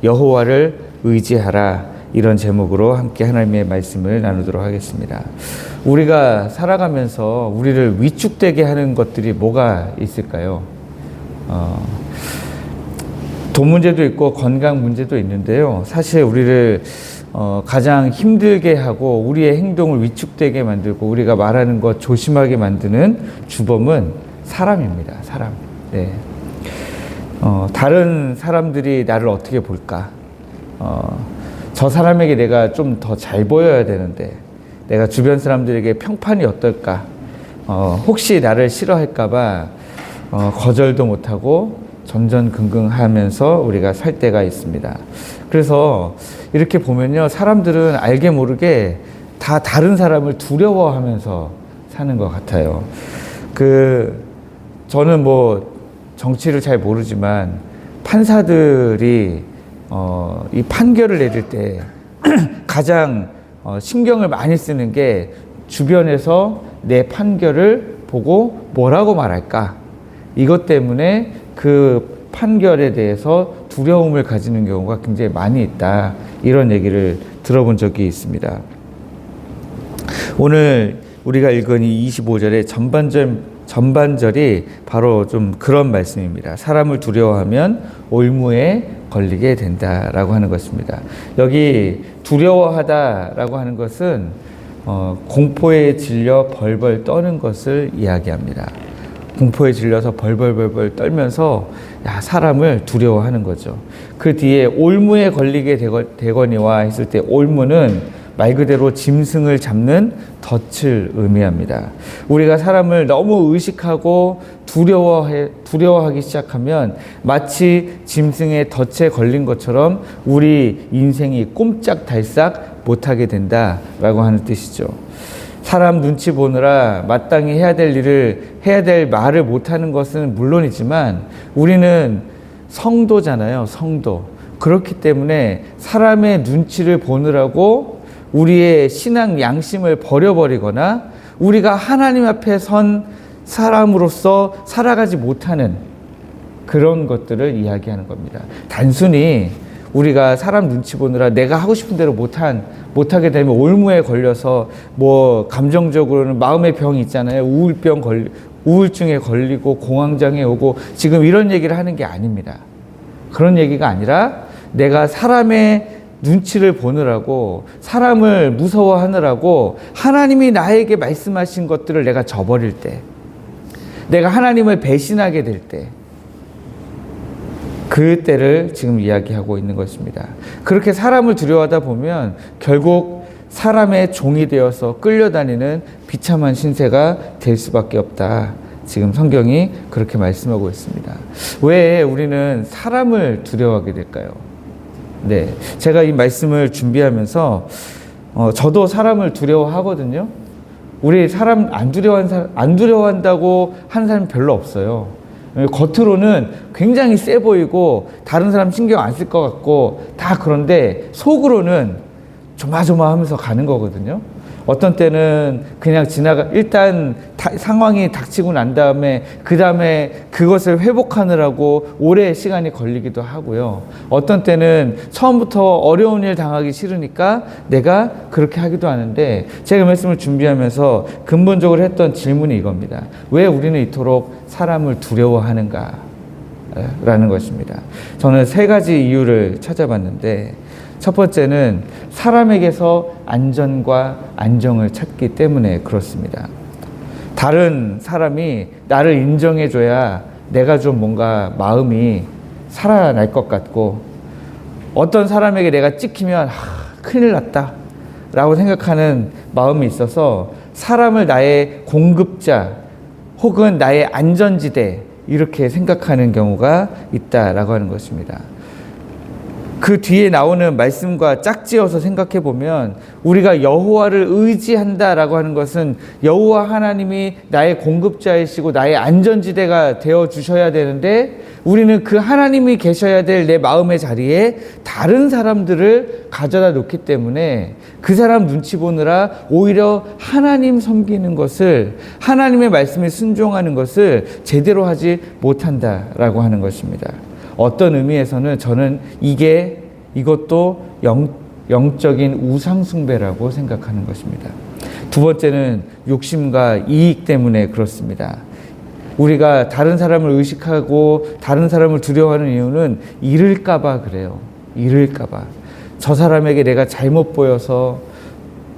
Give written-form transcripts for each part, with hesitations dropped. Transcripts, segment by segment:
여호와를 의지하라. 이런 제목으로 함께 하나님의 말씀을 나누도록 하겠습니다. 우리가 살아가면서 우리를 위축되게 하는 것들이 뭐가 있을까요? 돈 문제도 있고 건강 문제도 있는데요. 사실 우리를 가장 힘들게 하고 우리의 행동을 위축되게 만들고 우리가 말하는 것 조심하게 만드는 주범은 사람입니다. 사람. 네. 다른 사람들이 나를 어떻게 볼까? 저 사람에게 내가 좀 더 잘 보여야 되는데 내가 주변 사람들에게 평판이 어떨까? 혹시 나를 싫어할까봐 거절도 못하고 전전긍긍하면서 우리가 살 때가 있습니다. 그래서 이렇게 보면요, 사람들은 알게 모르게 다 다른 사람을 두려워하면서 사는 것 같아요. 저는 뭐 정치를 잘 모르지만 판사들이 이 판결을 내릴 때 가장 신경을 많이 쓰는 게 주변에서 내 판결을 보고 뭐라고 말할까? 이것 때문에 그 판결에 대해서 두려움을 가지는 경우가 굉장히 많이 있다. 이런 얘기를 들어본 적이 있습니다. 오늘 우리가 읽은 이 25절의 전반절이 바로 좀 그런 말씀입니다. 사람을 두려워하면 올무에 걸리게 된다라고 하는 것입니다. 여기 두려워하다라고 하는 것은 공포에 질려 벌벌 떠는 것을 이야기합니다. 공포에 질려서 벌벌 떨면서 사람을 두려워하는 거죠. 그 뒤에 올무에 걸리게 되거니와 했을 때 올무는 말 그대로 짐승을 잡는 덫을 의미합니다. 우리가 사람을 너무 의식하고 두려워하기 시작하면 마치 짐승의 덫에 걸린 것처럼 우리 인생이 꼼짝달싹 못하게 된다라고 하는 뜻이죠. 사람 눈치 보느라 마땅히 해야 될 일을 해야 될 말을 못하는 것은 물론이지만 우리는 성도잖아요. 성도. 그렇기 때문에 사람의 눈치를 보느라고 우리의 신앙 양심을 버려버리거나 우리가 하나님 앞에 선 사람으로서 살아가지 못하는 그런 것들을 이야기하는 겁니다. 단순히 우리가 사람 눈치 보느라 내가 하고 싶은 대로 못하게 되면 올무에 걸려서 뭐 감정적으로는 마음의 병이 있잖아요. 우울증에 걸리고 공황장애 오고 지금 이런 얘기를 하는 게 아닙니다. 그런 얘기가 아니라 내가 사람의 눈치를 보느라고 사람을 무서워하느라고 하나님이 나에게 말씀하신 것들을 내가 저버릴 때, 내가 하나님을 배신하게 될 때, 그때를 지금 이야기하고 있는 것입니다. 그렇게 사람을 두려워하다 보면 결국 사람의 종이 되어서 끌려다니는 비참한 신세가 될 수밖에 없다. 지금 성경이 그렇게 말씀하고 있습니다. 왜 우리는 사람을 두려워하게 될까요? 네, 제가 이 말씀을 준비하면서 저도 사람을 두려워하거든요. 우리 사람 안 두려워한다고 하는 사람이 별로 없어요. 겉으로는 굉장히 세 보이고 다른 사람 신경 안 쓸 것 같고 다 그런데 속으로는 조마조마하면서 가는 거거든요. 어떤 때는 그냥 일단 상황이 닥치고 난 다음에 그 다음에 그것을 회복하느라고 오래 시간이 걸리기도 하고요. 어떤 때는 처음부터 어려운 일 당하기 싫으니까 내가 그렇게 하기도 하는데 제가 말씀을 준비하면서 근본적으로 했던 질문이 이겁니다. 왜 우리는 이토록 사람을 두려워하는가? 라는 것입니다. 저는 3가지 이유를 찾아봤는데 첫 번째는 사람에게서 안전과 안정을 찾기 때문에 그렇습니다. 다른 사람이 나를 인정해줘야 내가 좀 뭔가 마음이 살아날 것 같고 어떤 사람에게 내가 찍히면 큰일 났다 라고 생각하는 마음이 있어서 사람을 나의 공급자 혹은 나의 안전지대 이렇게 생각하는 경우가 있다라고 하는 것입니다. 그 뒤에 나오는 말씀과 짝지어서 생각해 보면 우리가 여호와를 의지한다라고 하는 것은 여호와 하나님이 나의 공급자이시고 나의 안전지대가 되어 주셔야 되는데 우리는 그 하나님이 계셔야 될 내 마음의 자리에 다른 사람들을 가져다 놓기 때문에 그 사람 눈치 보느라 오히려 하나님 섬기는 것을 하나님의 말씀에 순종하는 것을 제대로 하지 못한다라고 하는 것입니다. 어떤 의미에서는 저는 이게 이것도 영적인 우상숭배라고 생각하는 것입니다. 두 번째는 욕심과 이익 때문에 그렇습니다. 우리가 다른 사람을 의식하고 다른 사람을 두려워하는 이유는 잃을까봐 그래요. 잃을까봐. 저 사람에게 내가 잘못 보여서,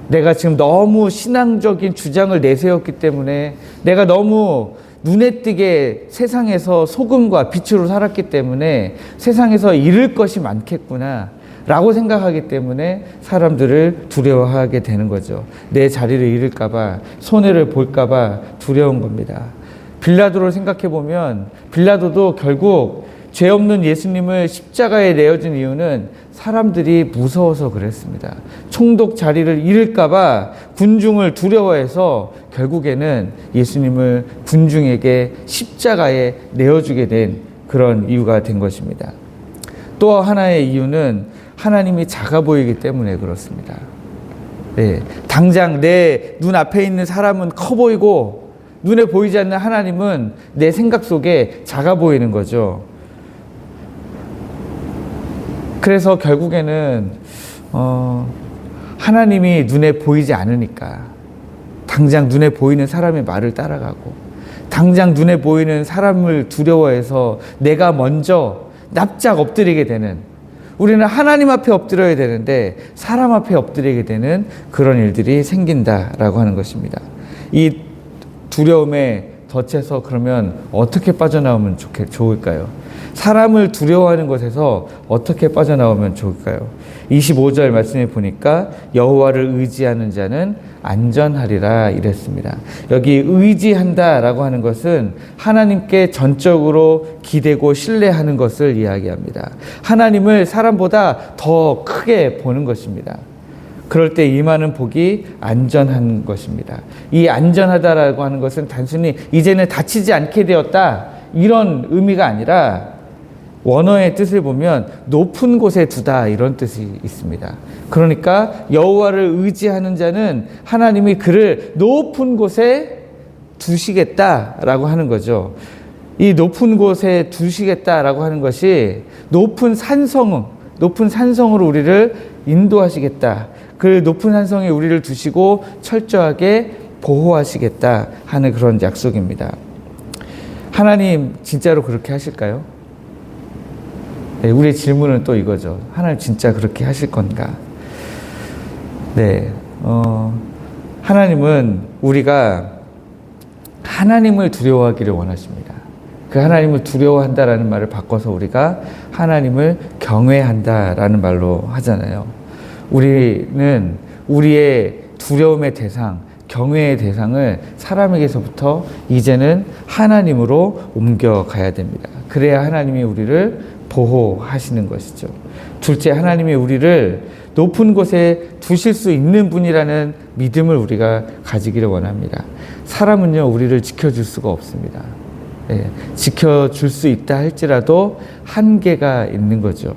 내가 지금 너무 신앙적인 주장을 내세웠기 때문에, 내가 너무 눈에 띄게 세상에서 소금과 빛으로 살았기 때문에 세상에서 잃을 것이 많겠구나 라고 생각하기 때문에 사람들을 두려워하게 되는 거죠. 내 자리를 잃을까봐, 손해를 볼까봐 두려운 겁니다. 빌라도를 생각해 보면 빌라도도 결국 죄 없는 예수님을 십자가에 내어준 이유는 사람들이 무서워서 그랬습니다. 총독 자리를 잃을까봐 군중을 두려워해서 결국에는 예수님을 군중에게 십자가에 내어주게 된 그런 이유가 된 것입니다. 또 하나의 이유는 하나님이 작아 보이기 때문에 그렇습니다. 네, 당장 내 눈앞에 있는 사람은 커 보이고 눈에 보이지 않는 하나님은 내 생각 속에 작아 보이는 거죠. 그래서 결국에는 하나님이 눈에 보이지 않으니까 당장 눈에 보이는 사람의 말을 따라가고, 당장 눈에 보이는 사람을 두려워해서 내가 먼저 납작 엎드리게 되는, 우리는 하나님 앞에 엎드려야 되는데 사람 앞에 엎드리게 되는 그런 일들이 생긴다라고 하는 것입니다. 이 두려움에 덧해서 그러면 어떻게 빠져나오면 좋을까요? 사람을 두려워하는 것에서 어떻게 빠져나오면 좋을까요? 25절 말씀에 보니까 여호와를 의지하는 자는 안전하리라 이랬습니다. 여기 의지한다라고 하는 것은 하나님께 전적으로 기대고 신뢰하는 것을 이야기합니다. 하나님을 사람보다 더 크게 보는 것입니다. 그럴 때 임하는 복이 안전한 것입니다. 이 안전하다라고 하는 것은 단순히 이제는 다치지 않게 되었다 이런 의미가 아니라 원어의 뜻을 보면 높은 곳에 두다 이런 뜻이 있습니다. 그러니까 여호와를 의지하는 자는 하나님이 그를 높은 곳에 두시겠다라고 하는 거죠. 이 높은 곳에 두시겠다라고 하는 것이 높은 산성으로 우리를 인도하시겠다. 그 높은 산성에 우리를 두시고 철저하게 보호하시겠다 하는 그런 약속입니다. 하나님 진짜로 그렇게 하실까요? 네, 우리의 질문은 또 이거죠. 하나님 진짜 그렇게 하실 건가? 네, 하나님은 우리가 하나님을 두려워하기를 원하십니다. 그 하나님을 두려워한다라는 말을 바꿔서 우리가 하나님을 경외한다라는 말로 하잖아요. 우리는 우리의 두려움의 대상, 경외의 대상을 사람에게서부터 이제는 하나님으로 옮겨가야 됩니다. 그래야 하나님이 우리를 보호하시는 것이죠. 둘째, 하나님이 우리를 높은 곳에 두실 수 있는 분이라는 믿음을 우리가 가지기를 원합니다. 사람은요, 우리를 지켜줄 수가 없습니다. 예, 지켜줄 수 있다 할지라도 한계가 있는 거죠.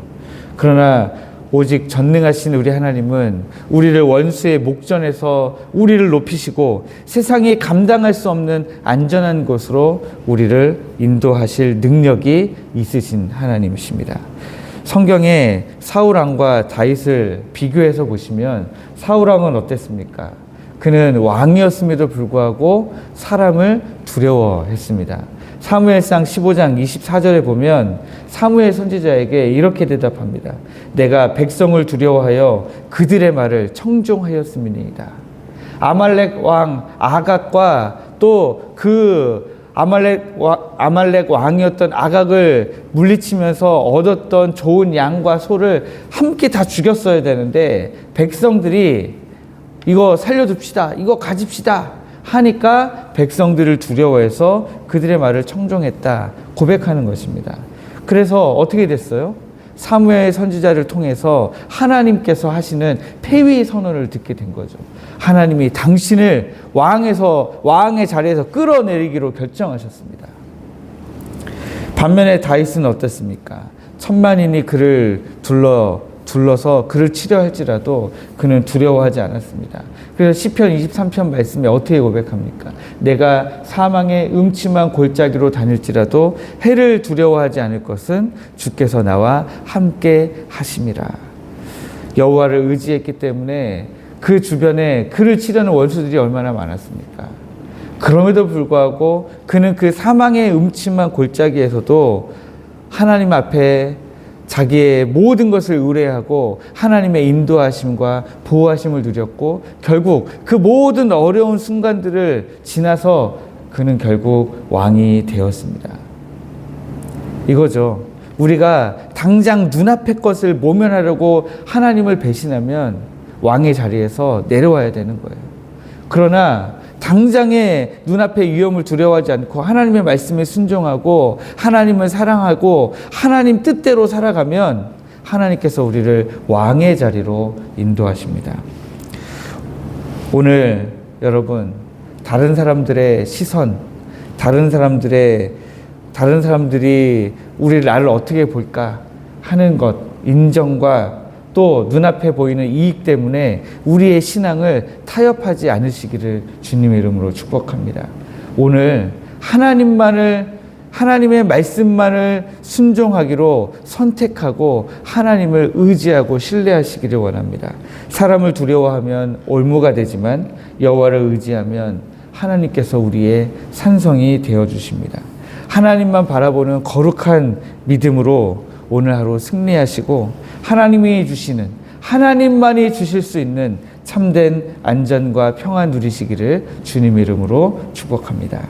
그러나 오직 전능하신 우리 하나님은 우리를 원수의 목전에서 우리를 높이시고 세상이 감당할 수 없는 안전한 곳으로 우리를 인도하실 능력이 있으신 하나님이십니다. 성경에 사울왕과 다윗을 비교해서 보시면 사울왕은 어땠습니까? 그는 왕이었음에도 불구하고 사람을 두려워했습니다. 사무엘상 15장 24절에 보면 사무엘 선지자에게 이렇게 대답합니다. 내가 백성을 두려워하여 그들의 말을 청종하였음이니이다. 아말렉 왕 아각과 또 그 아말렉 왕이었던 아각을 물리치면서 얻었던 좋은 양과 소를 함께 다 죽였어야 되는데 백성들이 이거 살려둡시다, 이거 가집시다 하니까 백성들을 두려워해서 그들의 말을 청종했다 고백하는 것입니다. 그래서 어떻게 됐어요? 사무엘 선지자를 통해서 하나님께서 하시는 폐위 선언을 듣게 된 거죠. 하나님이 당신을 왕의 자리에서 끌어내리기로 결정하셨습니다. 반면에 다윗은 어떻습니까? 천만인이 그를 둘러서 그를 치려 할지라도 그는 두려워하지 않았습니다. 그래서 시편 23편 말씀에 어떻게 고백합니까? 내가 사망의 음침한 골짜기로 다닐지라도 해를 두려워하지 않을 것은 주께서 나와 함께 하심이라. 여호와를 의지했기 때문에 그 주변에 그를 치려는 원수들이 얼마나 많았습니까? 그럼에도 불구하고 그는 그 사망의 음침한 골짜기에서도 하나님 앞에 자기의 모든 것을 의뢰하고 하나님의 인도하심과 보호하심을 누렸고, 결국 그 모든 어려운 순간들을 지나서 그는 결국 왕이 되었습니다. 이거죠. 우리가 당장 눈앞의 것을 모면하려고 하나님을 배신하면 왕의 자리에서 내려와야 되는 거예요. 그러나 당장의 눈앞의 위험을 두려워하지 않고 하나님의 말씀에 순종하고 하나님을 사랑하고 하나님 뜻대로 살아가면 하나님께서 우리를 왕의 자리로 인도하십니다. 오늘 여러분, 다른 사람들의 시선, 다른 사람들이 나를 어떻게 볼까 하는 것, 인정과 또 눈앞에 보이는 이익 때문에 우리의 신앙을 타협하지 않으시기를 주님의 이름으로 축복합니다. 오늘 하나님의 말씀만을 순종하기로 선택하고 하나님을 의지하고 신뢰하시기를 원합니다. 사람을 두려워하면 올무가 되지만 여호와를 의지하면 하나님께서 우리의 산성이 되어주십니다. 하나님만 바라보는 거룩한 믿음으로 오늘 하루 승리하시고 하나님만이 주실 수 있는 참된 안전과 평안 누리시기를 주님 이름으로 축복합니다.